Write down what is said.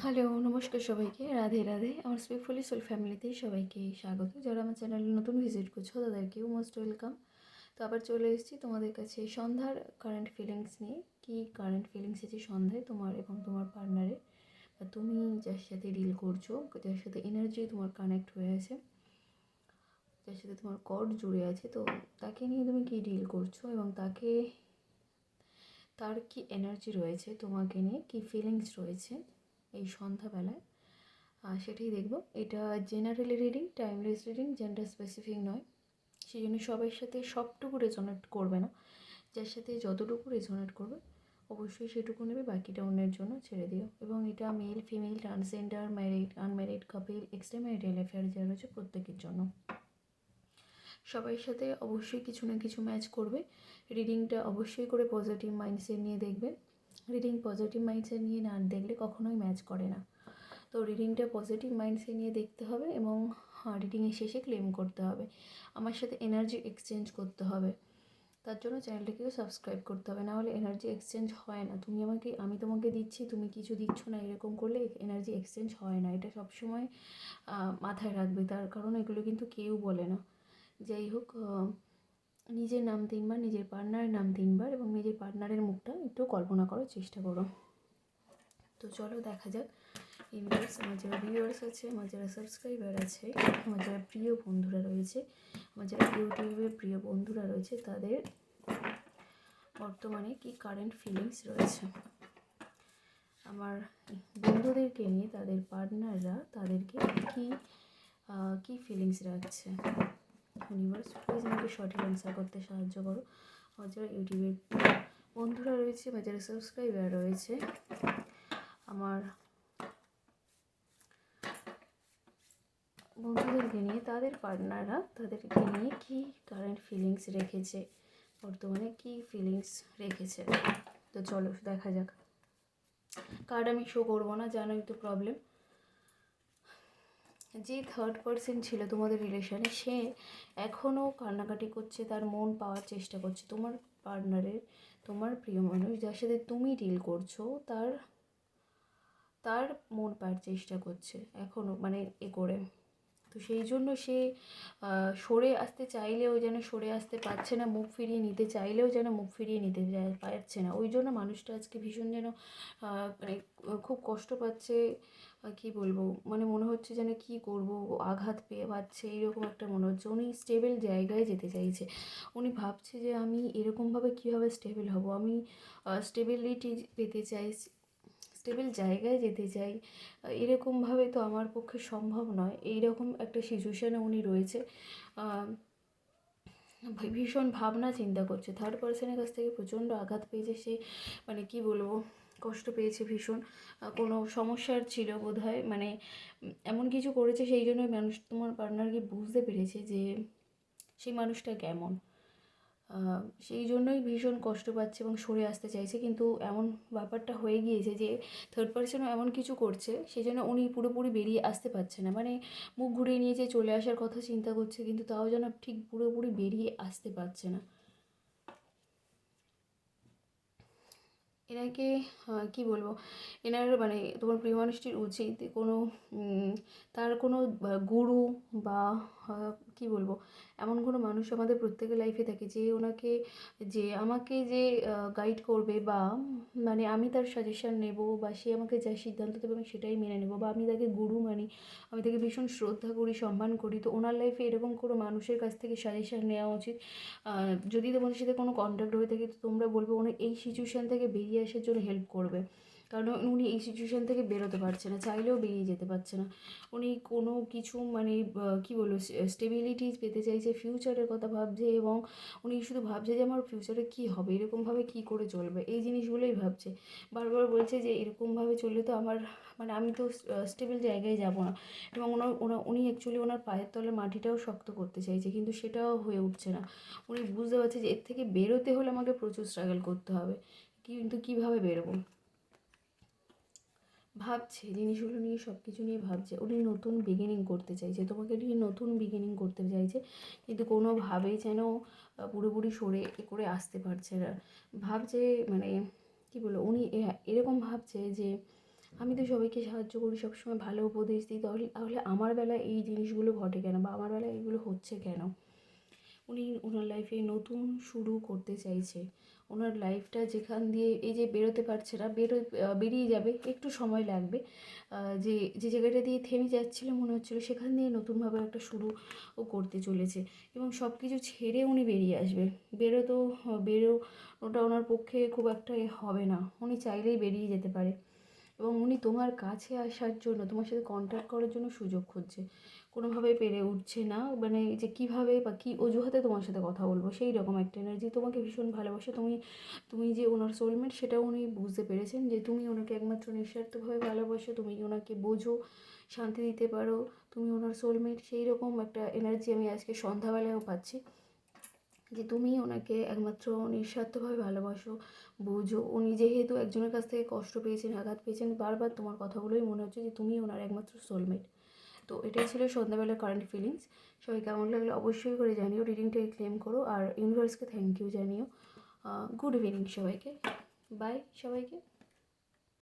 Hello, নমস্কার সবাইকে। রাধে রাধে। আমার স্পিকফুলি সোল ফ্যামিলিতে সবাইকে স্বাগত। যারা আমার চ্যানেলে নতুন ভিজিট করছো তাদেরকেও মোস্ট ওয়েলকাম। তো আবার চলে এসেছি তোমাদের কাছে সন্ধ্যার কারেন্ট ফিলিংস নিয়ে। কি কারেন্ট ফিলিংস আছে সন্ধ্যায় তোমার এবং তোমার পার্টনারের, বা তুমি যার সাথে ডিল করছো, যার সাথে এনার্জি তোমার কানেক্ট হয়ে আছে, যার সাথে তোমার কর্ড জুড়ে আছে, তো তাকে নিয়ে তুমি কী ডিল করছো এবং তার কি এনার্জি রয়েছে, তোমাকে নিয়ে কী ফিলিংস রয়েছে এই সন্ধ্যাবেলায়, সেটাই দেখব। এটা general reading, timeless reading, gender specific নয়। সেই জন্য সবার সাথে সবটুকু রেজোনেট করবে না। যার সাথে যতটুকু রেজোনেট করবে অবশ্যই সেটুকু নেবে, বাকিটা অন্যের জন্য ছেড়ে দিও। এবং এটা male, female, transgender, married, unmarried couple, extra marital affair যারা রয়েছে প্রত্যেকের জন্য। সবার সাথে অবশ্যই কিছু না কিছু ম্যাচ করবে। রিডিংটা অবশ্যই করে পজিটিভ মাইন্ডসেট নিয়ে দেখবে। রিডিং পজিটিভ মাইন্ডসেট নিয়ে না দেখলে কখনোই ম্যাচ করে না। তো রিডিংটা পজিটিভ মাইন্ডসেট নিয়ে দেখতে হবে এবং রিডিংয়ের শেষে ক্লেম করতে হবে। আমার সাথে এনার্জি এক্সচেঞ্জ করতে হবে। তার জন্য চ্যানেলটাকেও সাবস্ক্রাইব করতে হবে, নাহলে এনার্জি এক্সচেঞ্জ হয় না। আমি তোমাকে দিচ্ছি, তুমি কিছু দিচ্ছ না, এরকম করলে এনার্জি এক্সচেঞ্জ হয় না। এটা সবসময় মাথায় রাখবে, তার কারণ এগুলো কিন্তু কেউ বলে না। যাই হোক, নিজের নাম 3 বার, নিজের পার্টনারের নাম 3 বার এবং নিজের পার্টনারের মুখটা একটু কল্পনা করার চেষ্টা করো। তো চলো দেখা যাক। ইউনিভার্স, আমার যারা ভিউয়ার্স আছে, আমার যারা সাবস্ক্রাইবার আছে, আমার যারা প্রিয় বন্ধুরা রয়েছে, আমার যারা ইউটিউবের প্রিয় বন্ধুরা রয়েছে, তাদের বর্তমানে কি কারেন্ট ফিলিংস রয়েছে। আমার বন্ধুদেরকে নিয়ে তাদের পার্টনাররা তাদেরকে কি ফিলিংস রাখছে। ইউনিভার্স প্লিজ আমাকে সঠিক অ্যান্সার করতে সাহায্য করো। আমার যারা ইউটিউবের বন্ধুরা রয়েছে, আমার যারা সাবস্ক্রাইবার রয়েছে, আমার বন্ধুদেরকে নিয়ে তাদের পার্টনাররা তাদেরকে নিয়ে কি কারেন্ট ফিলিংস রেখেছে, বর্তমানে কি ফিলিংস রেখেছে। তো চলো দেখা যাক। কার্ড আমি শো করবো না, জানোই তো প্রবলেম। যে থার্ড পার্সন ছিল তোমাদের রিলেশনে, সে এখনও কান্নাকাটি করছে, তার মন পাওয়ার চেষ্টা করছে। তোমার পার্টনারের, তোমার প্রিয় মানুষ যার সাথে তুমি ডিল করছো, তার তার মন পাওয়ার চেষ্টা করছে এখনও, মানে করে। তো সেই জন্য সে সরে আসতে চাইলেও যেন সরে আসতে পারছে না, মুখ ফিরিয়ে নিতে চাইলেও যেন মুখ ফিরিয়ে নিতে পারছে না। ওই জন্য মানুষটা আজকে ভীষণ যেন মানে খুব কষ্ট পাচ্ছে। কি বলবো, মানে মনে হচ্ছে যেন কি করব, আঘাত পেয়ে পাচ্ছে, এইরকম একটা মনে হচ্ছে। উনি স্টেবল জায়গায় যেতে চাইছে। উনি ভাবছে যে আমি এরকমভাবে কীভাবে স্টেবল হব, আমি স্টেবিলিটি পেতে চাই, স্টেবল জায়গায় যেতে চাই। এরকমভাবে তো আমার পক্ষে সম্ভব নয়। এইরকম একটা সিচুয়েশানে উনি রয়েছে। ভীষণ ভাবনা চিন্তা করছে। থার্ড পার্সনের কাছ থেকে প্রচণ্ড আঘাত পেয়েছে সে, মানে কি বলবো, কষ্ট পেয়েছে ভীষণ। কোনো সমস্যার ছিল বোধহয়, মানে এমন কিছু করেছে, সেই জন্য মানুষ, তোমার পার্টনারকে বুঝতে পেরেছে যে সেই মানুষটা কেমন। সেই জন্যই ভীষণ কষ্ট পাচ্ছে এবং সরে আসতে চাইছে। কিন্তু এমন ব্যাপারটা হয়ে গিয়েছে যে থার্ড পার্সনও এমন কিছু করছে, সেই জন্য উনি পুরোপুরি বেরিয়ে আসতে পারছে না। মানে মুখ ঘুরিয়ে নিয়ে যে চলে আসার কথা চিন্তা করছে, কিন্তু তাও যেন ঠিক পুরোপুরি বেরিয়ে আসতে পারছে না। এনাকে কি বলবো, এনার মানে তোমার প্রিয় মানুষটির উচিত কোনো তার কোনো গুরু বা কি বলবো, এমন কোনো মানুষ আমাদের প্রত্যেকের লাইফে থাকে যে ওনাকে, যে আমাকে যে গাইড করবে, বা মানে আমি তার সাজেশন নেব, বা সে আমাকে যা সিদ্ধান্ত দেবে আমি সেটাই মেনে নেব, বা আমি তাকে গুরু মানি, আমি তাকে ভীষণ শ্রদ্ধা করি, সম্মান করি। তো ওনার লাইফে এরকম কোনো মানুষের কাছ থেকে সাজেশন নেওয়া উচিত। যদি তোমাদের সাথে কোনো কন্ট্যাক্ট হয়ে থাকে, তো তোমরা বলবে উনি এই সিচুয়েশান থেকে বেরিয়ে আসার জন্য হেল্প করবে। কারণ উনি এই সিচুয়েশান থেকে বেরোতে পারছে না, চাইলেও বেরিয়ে যেতে পারছে না। উনি কোনো কিছু মানে কী বলবো, স্টেবিলিটি পেতে চাইছে, ফিউচারের কথা ভাবছে, এবং উনি শুধু ভাবছে যে আমার ফিউচারে কী হবে, এরকমভাবে কী করে চলবে, এই জিনিসগুলোই ভাবছে। বারবার বলছে যে এরকমভাবে চললে তো আমার, মানে আমি তো স্টেবল জায়গায় যাব না। এবং উনি অ্যাকচুয়ালি ওনার পায়ের তলে মাটিটাও শক্ত করতে চাইছে, কিন্তু সেটাও হয়ে উঠছে না। উনি বুঝতে পারছে যে এর থেকে বেরোতে হলে আমাকে প্রচুর স্ট্রাগল করতে হবে, কিন্তু কীভাবে বেরোবো। ভাবছে জিনিসগুলো নিয়ে, সব কিছু নিয়ে ভাবছে। উনি নতুন বিগিনিং করতে চাইছে, তোমাকে নিয়ে নতুন বিগিনিং করতে চাইছে, কিন্তু কোনোভাবেই যেন পুরোপুরি সরে করে আসতে পারছে না। ভাবছে, মানে কী বলবো, উনি এরকম ভাবছে যে আমি তো সবাইকে সাহায্য করি, সবসময় ভালো উপদেশ দিই, তাহলে তাহলে আমার বেলায় এই জিনিসগুলো ঘটে কেন, বা আমার বেলায় এগুলো হচ্ছে কেন? উনি ওনার লাইফে নতুন শুরু করতে চাইছে। ওনার লাইফটা যেখান দিয়ে এই যে বেরোতে পারছে না, বেরিয়ে যাবে, একটু সময় লাগবে। যে যে জায়গাটা দিয়ে থেমে যাচ্ছিলো মনে হচ্ছিলো, সেখান দিয়ে নতুনভাবে একটা শুরু ও করতে চলেছে, এবং সব কিছু ছেড়ে উনি বেরিয়ে আসবে। বেরোটা ওনার পক্ষে খুব একটা হবে না, উনি চাইলেই বেরিয়ে যেতে পারে। এবং উনি তোমার কাছে আসার জন্য, তোমার সাথে কন্ট্যাক্ট করার জন্য সুযোগ খুঁজছে, কোনোভাবে পেরে উঠছে না, মানে যে কীভাবে বা কী অজুহাতে তোমার সাথে কথা বলবো, সেই রকম একটা এনার্জি। তোমাকে ভীষণ ভালোবাসে, তুমি তুমি যে ওনার সোলমেট সেটাও উনি বুঝতে পেরেছেন, যে তুমি ওনাকে একমাত্র নিঃস্বার্থভাবে ভালোবাসো, তুমি ওনাকে বোঝো, শান্তি দিতে পারো, তুমি ওনার সোলমেট। সেই রকম একটা এনার্জি আমি আজকে সন্ধ্যাবেলায়ও পাচ্ছি, যে তুমি ওনাকে একমাত্র নিঃস্বার্থভাবে ভালোবাসো, বোঝো। উনি যেহেতু একজনের কাছ থেকে কষ্ট পেয়েছেন, আঘাত পেয়েছেন, বারবার তোমার কথাগুলোই মনে হচ্ছে যে তুমি ওনার একমাত্র সোলমেট। তো এটাই ছিল সন্ধ্যাবেলার কারেন্ট ফিলিংস। সবাই কেমন লাগলে অবশ্যই করে জানিও, রিডিংটাকে ক্লেম করো, আর ইউনিভার্সকে থ্যাংক ইউ জানিও। গুড ইভিনিং সবাইকে, বাই সবাইকে।